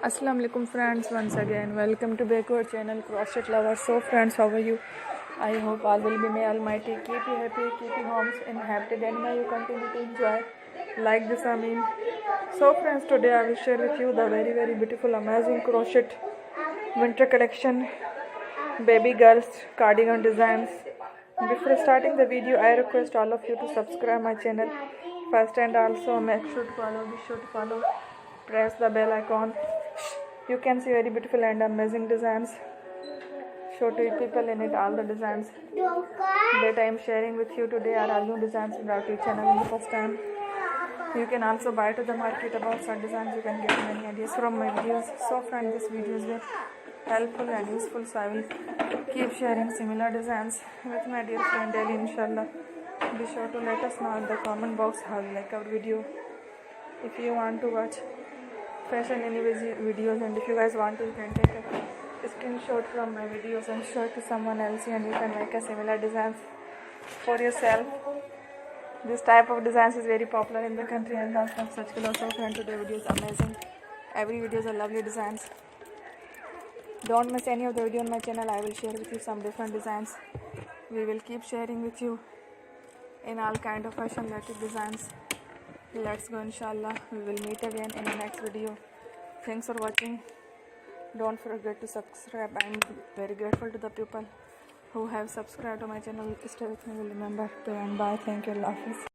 Assalamu alaikum friends, once again welcome to back to our channel Crochet Lovers. So friends, how are you? I hope all will be may almighty keep you happy, keep you homes in happy, and may you continue to enjoy like this. So friends, today I will share with you the very beautiful amazing crochet winter collection baby girls cardigan designs. Before starting the video, I request all of you to subscribe my channel first, and also be sure to follow, press the bell icon. You can see very beautiful and amazing designs. Show to people in it all the designs that I am sharing with you today are all new designs without each channel in the first time. You can also buy to the market about such designs. You can get many ideas from my videos. So friends, this video is very helpful and useful, so I will keep sharing similar designs with my dear friend daily, inshallah. Be sure to let us know in the comment box how you like our video. If you want to watch fashion any videos, and if you guys want to, you can take a screenshot from my videos and show it to someone else, and you can make a similar designs for yourself. This type of designs is very popular in the country and lots of such clothes. So friend, today video is amazing. Every video is a lovely designs. Don't miss any of the video on my channel. I will share with you some different designs. We will keep sharing with you in all kind of fashion related designs. Let's go, inshallah. We will meet again in the next video. Thanks for watching. Don't forget to subscribe. I am very grateful to the people who have subscribed to my channel. Stay with me. Will remember to and bye. Thank you. Allah Hafiz.